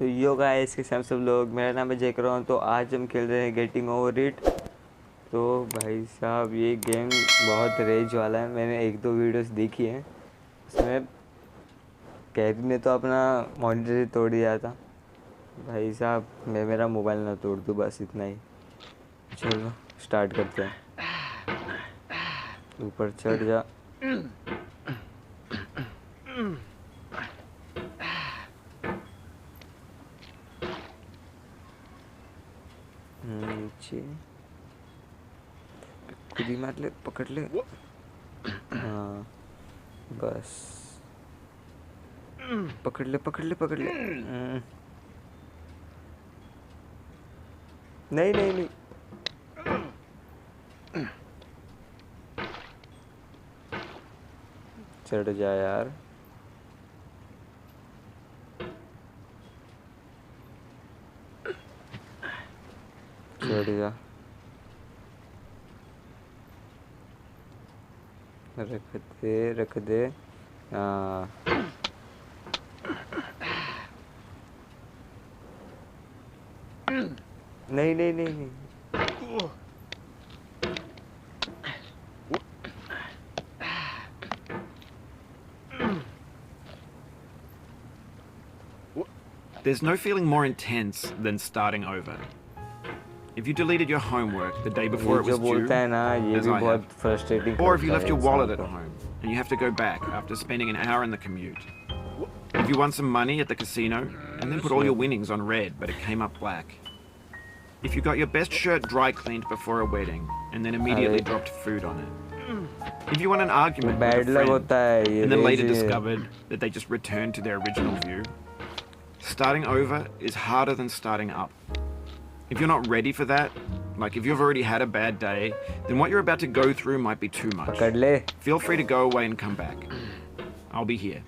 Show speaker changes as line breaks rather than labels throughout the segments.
तो yo guys के साथ सब लोग, मेरा नाम है जयकरण। तो आज हम खेल रहे हैं गेटिंग ओवर इट। तो भाई साहब ये गेम बहुत रेज वाला है। मैंने एक दो वीडियोस देखी हैं, उसमें कैरी ने तो अपना मॉनिटर ही तोड़ दिया था। भाई साहब मैं मेरा मोबाइल ना तोड़ दूँ, बस इतना ही। चलो स्टार्ट करते हैं। ऊपर चढ़ जा। नीचे खुद ही मार ले, पकड़ ले। हाँ बस पकड़ ले पकड़ ले पकड़ ले। नहीं नहीं नहीं, चढ़ जा यार। चढ़ जा, रख दे। हाँ नहीं नहीं नहीं नहीं,
There's no feeling more intense than starting over. If you deleted your homework the day before it was due, as I have, or if you left your wallet at home and you have to go back after spending an hour in the commute. If you won some money at the casino and then put all your winnings on red but it came up black. If you got your best shirt dry cleaned before a wedding and then immediately dropped food on it. If you won an argument with a friend and then later discovered that they just returned to their original view. Starting over is harder than starting up. If you're not ready for that, like if you've already had a bad day, then what you're about to go through might be too much. Feel free to go away and come back. I'll be here.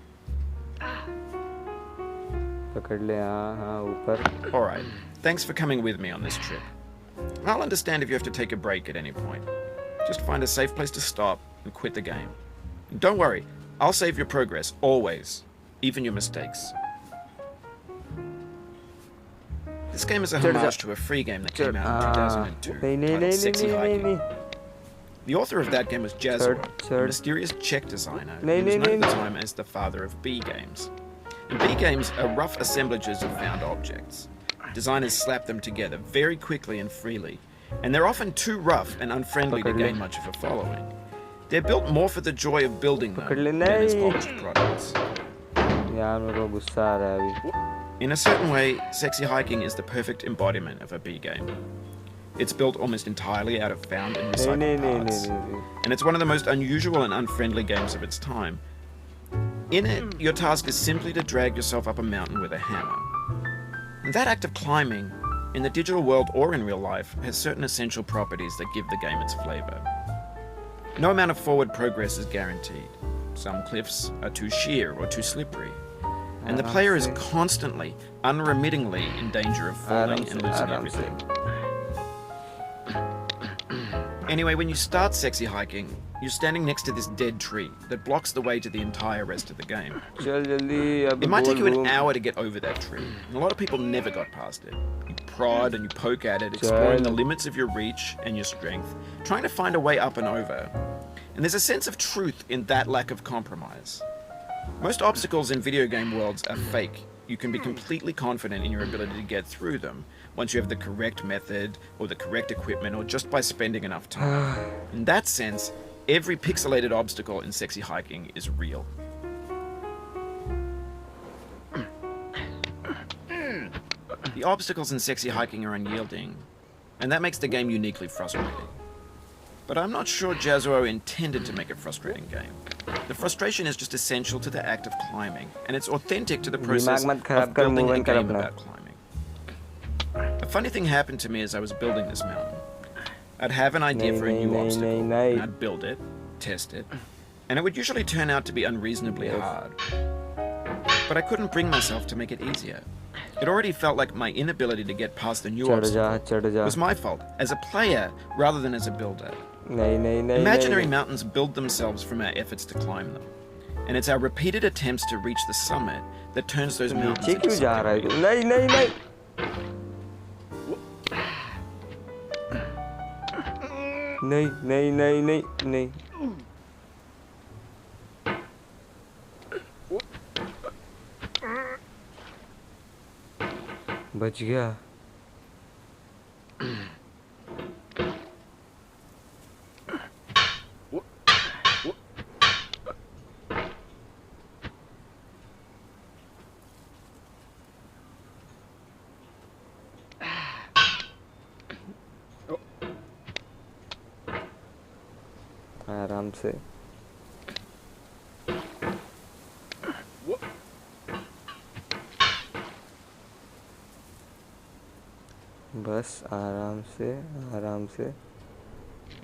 Alright, thanks for coming with me on this trip. I'll understand if you have to take a break at any point. Just find a safe place to stop and quit the game. And don't worry, I'll save your progress, always. Even your mistakes. This game is a homage to a free game that came out in 2002 titled Sexy Hiking. The author of that game was Jazzuo, a mysterious Czech designer who was known at the time as the father of B games. And B games are rough assemblages of found objects. Designers slap them together very quickly and freely, and they're often too rough and unfriendly to gain much of a following. They're built more for the joy of building them than as polished products. In a certain way, Sexy Hiking is the perfect embodiment of a B game. It's built almost entirely out of found and recycled parts, and it's one of the most unusual and unfriendly games of its time. In it, your task is simply to drag yourself up a mountain with a hammer. And that act of climbing, in the digital world or in real life, has certain essential properties that give the game its flavor. No amount of forward progress is guaranteed. Some cliffs are too sheer or too slippery. And the player is constantly, unremittingly in danger of falling and losing everything. Anyway, when you start Sexy Hiking, you're standing next to this dead tree that blocks the way to the entire rest of the game. It might take you an hour to get over that tree, and a lot of people never got past it. You prod and you poke at it, exploring the limits of your reach and your strength, trying to find a way up and over. And there's a sense of truth in that lack of compromise. Most obstacles in video game worlds are fake. You can be completely confident in your ability to get through them once you have the correct method or the correct equipment or just by spending enough time. In that sense, every pixelated obstacle in Sexy Hiking is real. The obstacles in Sexy Hiking are unyielding, and that makes the game uniquely frustrating. But I'm not sure Jazzuo intended to make a frustrating game. The frustration is just essential to the act of climbing, and it's authentic to the process of building a game about climbing. A funny thing happened to me as I was building this mountain. I'd have an idea for a new obstacle, and I'd build it, test it, and it would usually turn out to be unreasonably hard. But I couldn't bring myself to make it easier. It already felt like my inability to get past the new obstacle was my fault, as a player rather than as a builder. Imaginary mountains build themselves from our efforts to climb them. And it's our repeated attempts to reach the summit that turns those mountains into
क्यों जा रहा है?
something
नहीं नहीं नहीं नहीं नहीं नहीं नहीं नहीं बच गया। आराम से बस आराम से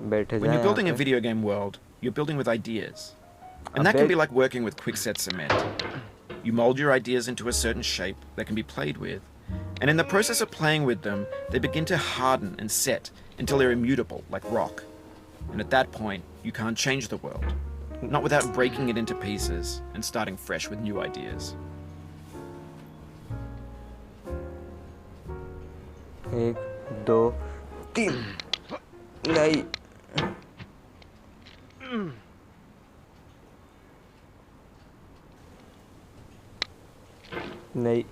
बैठे जाएं।
When you're building a video game world, you're building with ideas. And that can be like working with quickset cement. You mold your ideas into a certain shape that can be played with. And in the process of playing with them, they begin to harden and set until they're immutable, like rock. And at that point, you can't change the world. Not without breaking it into pieces and starting fresh with new ideas.
एक दो तीन नहीं नहीं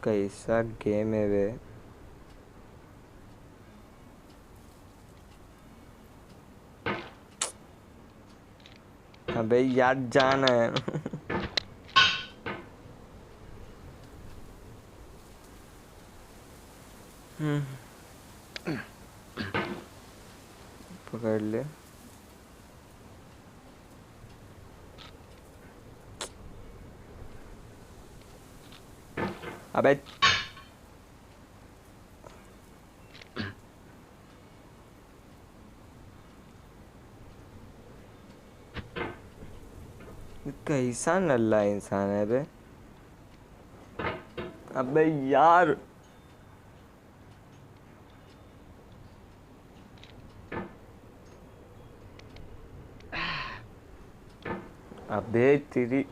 कैसा game है वे। अबे यार जाना है पकड़ ले। अबे कैसा नल्ला इंसान है बे। अबे यार अबे तेरी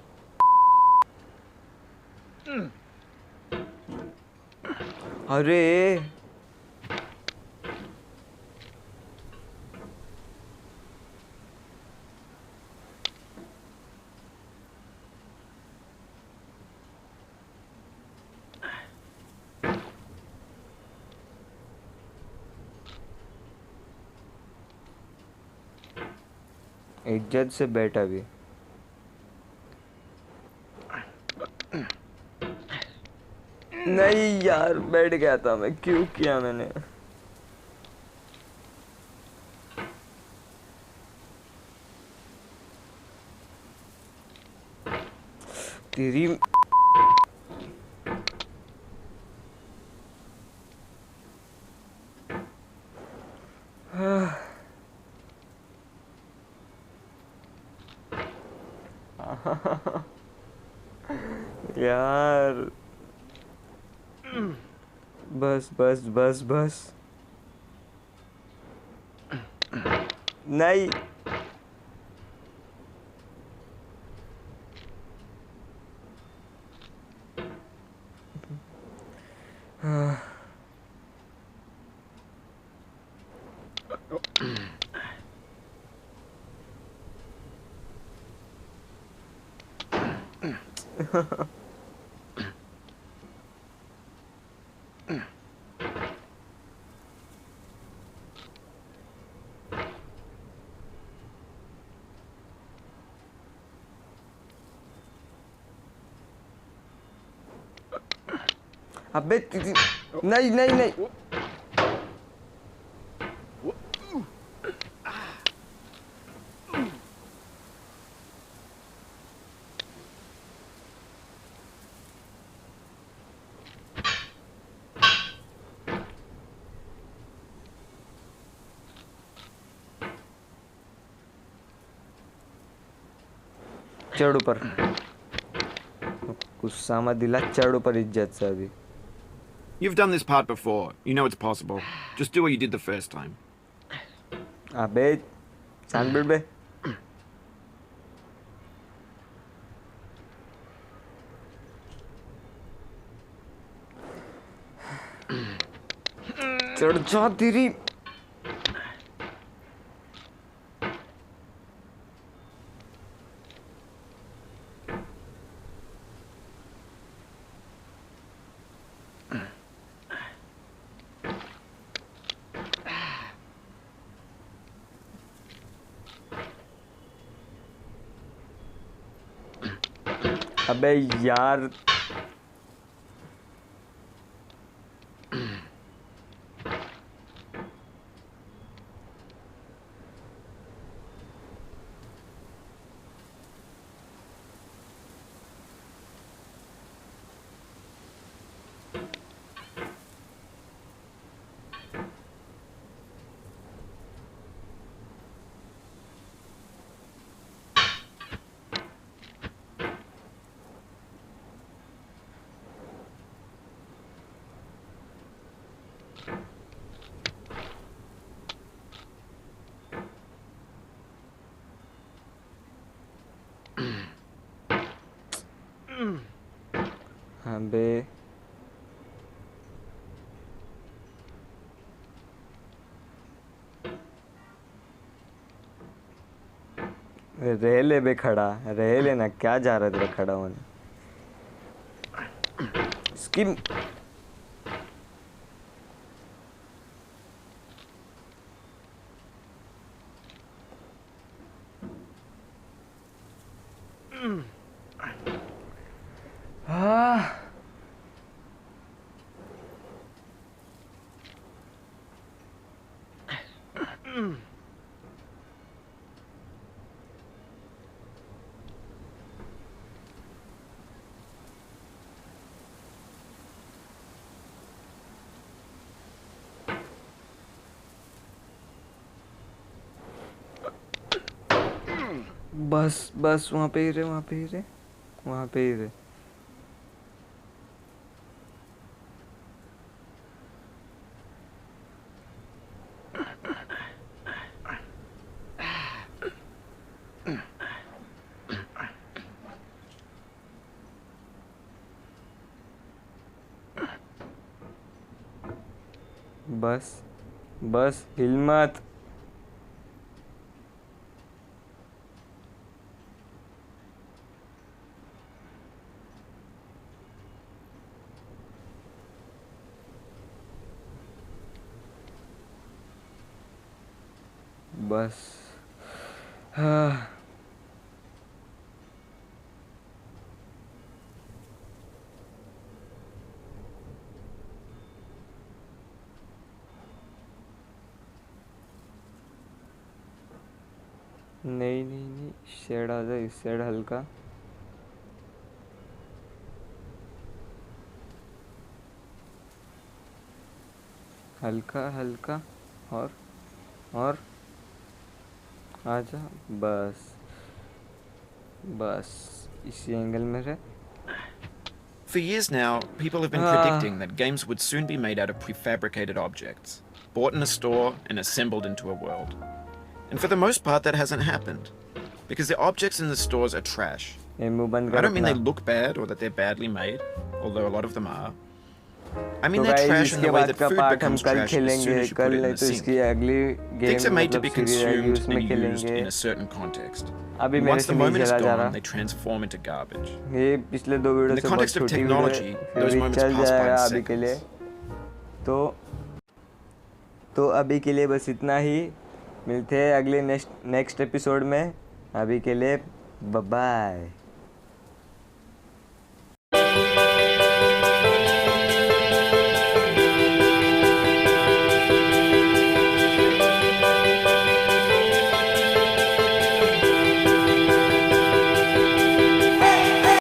अरे इज्जत से बैठा भी नहीं यार बैठ गया था मैं। क्यों किया मैंने? तेरी यार बस बस बस बस नहीं अबे नहीं नहीं नहीं चढ़ ऊपर गुस्सा मत दिला, चढ़ ऊपर इज्जत से अभी।
You've done this part before. You know it's possible. Just do what you did the first time.
अबे सैंडविच बे। चढ़ जा तेरी। अबे यार अबे रह ले बे, खड़ा रह लेना, क्या जा रहा तेरा खड़ा होने। स्किम बस बस वहाँ पे ही रहे, वहाँ पे ही रहे, वहाँ पे ही रहे। बस बस हिल मत। बस हाँ नहीं नहीं नहीं, शेड आ जाए, इस शेड हल्का। हल्का हल्का और आजा। बस बस इसी एंगल में रहे।
For years now, people have been predicting that games would soon be made out of prefabricated objects, bought in a store and assembled into a world. And for the most part, that hasn't happened, because the objects in the stores are trash. I don't mean they look bad or that they're badly made, although a lot of them are. I mean they're trash in the way that food becomes trash as soon as you put it in the sink. Things are made to be consumed and used in a certain context. And once the moment is gone, they transform into garbage. In the context of technology, those moments pass by in seconds.
तो अभी के लिए बस इतना ही। मिलते हैं अगले next episode में। अभी के लिए बाय बाय।